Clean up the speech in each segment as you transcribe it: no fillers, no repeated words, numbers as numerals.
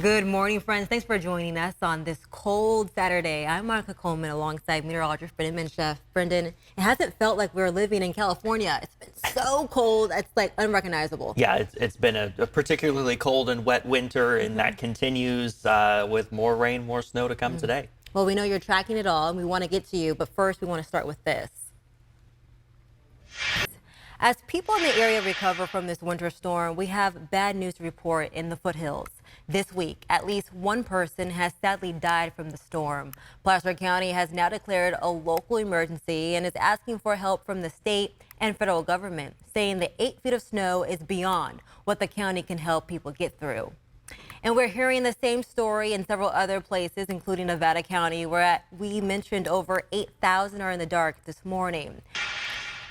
Good morning, friends. Thanks for joining us on this cold Saturday. I'm Monica Coleman alongside meteorologist Brendan Minchef. Brendan, it hasn't felt like we're living in California. It's been so cold, it's like unrecognizable. Yeah, it's been a particularly cold and wet winter, and that continues with more rain, more snow to come today. Well, we know you're tracking it all, and we want to get to you, but first we want to start with this. As people in the area recover from this winter storm, we have bad news to report in the foothills. This week, at least one person has sadly died from the storm. Placer County has now declared a local emergency and is asking for help from the state and federal government, saying the 8 feet of snow is beyond what the county can help people get through. And we're hearing the same story in several other places, including Nevada County, where we mentioned over 8,000 are in the dark this morning.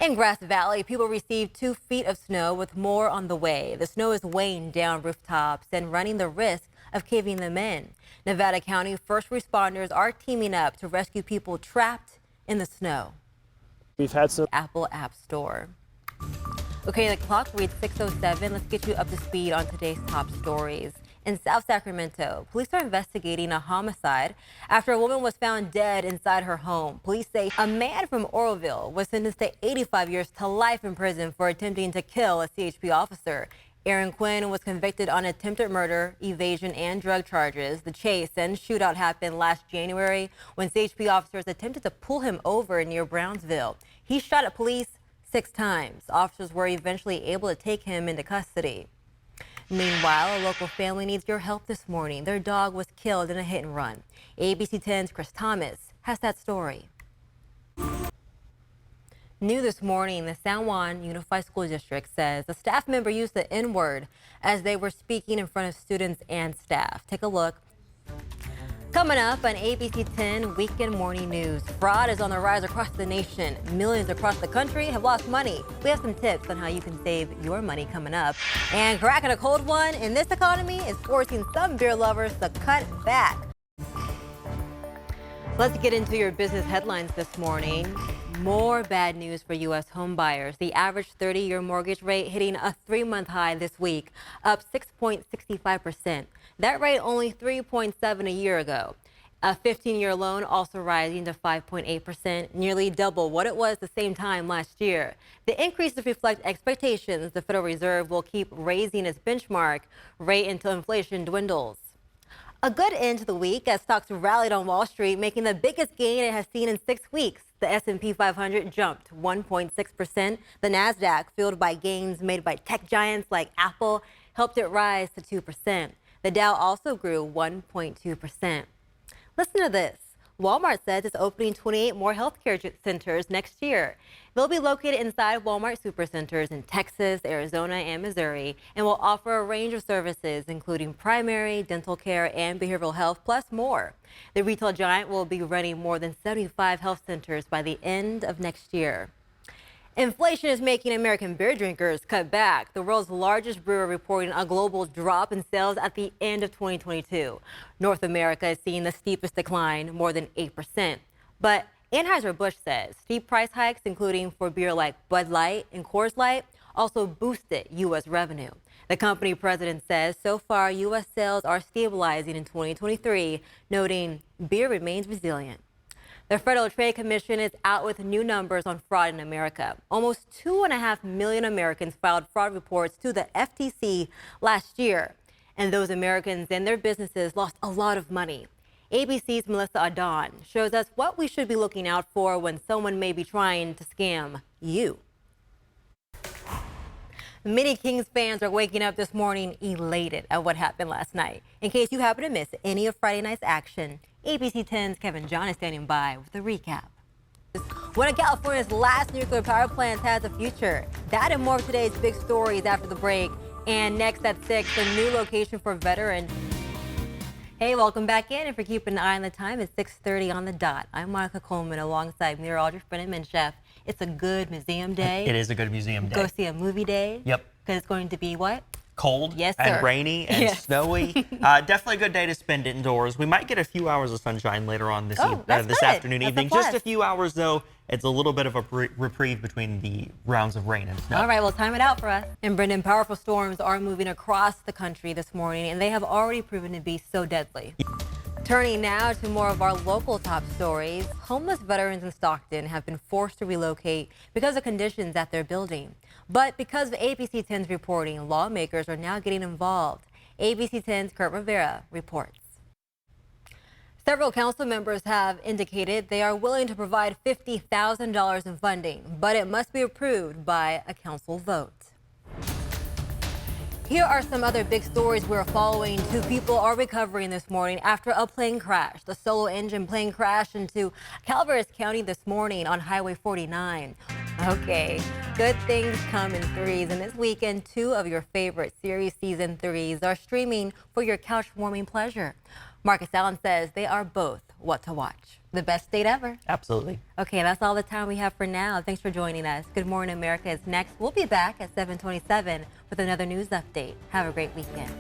In Grass Valley, people received 2 feet of snow with more on the way. The snow is weighing down rooftops and running the risk of caving them in. Nevada County first responders are teaming up to rescue people trapped in the snow. We've had some Apple App Store. Okay, the clock reads 6:07. Let's get you up to speed on today's top stories. In South Sacramento, police are investigating a homicide after a woman was found dead inside her home. Police say a man from Oroville was sentenced to 85 years to life in prison for attempting to kill a CHP officer. Aaron Quinn was convicted on attempted murder, evasion, and drug charges. The chase and shootout happened last January when CHP officers attempted to pull him over near Brownsville. He shot at police 6 times. Officers were eventually able to take him into custody. Meanwhile, a local family needs your help this morning. Their dog was killed in a hit and run. ABC 10's Chris Thomas has that story. New this morning, the San Juan Unified School District says a staff member used the N-word as they were speaking in front of students and staff. Take a look. Coming up on ABC 10 Weekend Morning News, fraud is on the rise across the nation. Millions across the country have lost money. We have some tips on how you can save your money coming up. And cracking a cold one in this economy is forcing some beer lovers to cut back. Let's get into your business headlines this morning. More bad news for U.S. home buyers. The average 30-year mortgage rate hitting a 3-month high this week, up 6.65%. That rate only 3.7 a year ago. A 15-year loan also rising to 5.8%, nearly double what it was the same time last year. The increases reflect expectations the Federal Reserve will keep raising its benchmark rate until inflation dwindles. A good end to the week as stocks rallied on Wall Street, making the biggest gain it has seen in 6 weeks. The S&P 500 jumped 1.6%. The Nasdaq, fueled by gains made by tech giants like Apple, helped it rise to 2%. The Dow also grew 1.2%. Listen to this. Walmart says it's opening 28 more healthcare centers next year. They'll be located inside Walmart supercenters in Texas, Arizona, and Missouri, and will offer a range of services, including primary, dental care, and behavioral health, plus more. The retail giant will be running more than 75 health centers by the end of next year. Inflation is making American beer drinkers cut back. The world's largest brewer reporting a global drop in sales at the end of 2022. North America is seeing the steepest decline, more than 8%. But Anheuser-Busch says steep price hikes, including for beer like Bud Light and Coors Light, also boosted U.S. revenue. The company president says so far U.S. sales are stabilizing in 2023, noting beer remains resilient. The Federal Trade Commission is out with new numbers on fraud in America. Almost 2.5 million Americans filed fraud reports to the FTC last year. And those Americans and their businesses lost a lot of money. ABC's Melissa Adon shows us what we should be looking out for when someone may be trying to scam you. Many Kings fans are waking up this morning elated at what happened last night. In case you happen to miss any of Friday night's action, ABC 10's Kevin John is standing by with a recap. One of California's last nuclear power plants has a future. That and more of today's big stories after the break. And next at 6, a new location for veterans. Hey, welcome back in. If you're keeping an eye on the time, it's 6:30 on the dot. I'm Monica Coleman alongside meteorologist Brendan Minchef. It's a good museum day. It is a good museum day. Go see a movie day. Yep. Because it's going to be what? cold Yes, and sir. rainy and Yes. snowy. Definitely a good day to spend indoors. We might get a few hours of sunshine later on this, That's this good. afternoon, That's a evening. Just plus. a few hours, though. It's a little bit of a reprieve between the rounds of rain and snow. All right, well, time it out for us. And Brendan, powerful storms are moving across the country this morning, and they have already proven to be so deadly. Turning now to more of our local top stories. Homeless veterans in Stockton have been forced to relocate because of conditions at their building. But because of ABC 10's reporting, lawmakers are now getting involved. ABC 10's Kurt Rivera reports. Several council members have indicated they are willing to provide $50,000 in funding, but it must be approved by a council vote. Here are some other big stories we're following. 2 people are recovering this morning after a plane crash. The solo engine plane crashed into Calaveras County this morning on Highway 49. Okay, good things come in threes, and this weekend 2 of your favorite series season 3s are streaming for your couch warming pleasure. Marcus Allen says they are both what to watch. The best date ever. Absolutely. Okay, that's all the time we have for now. Thanks for joining us. Good Morning America is next. We'll be back at 7:27 with another news update. Have a great weekend.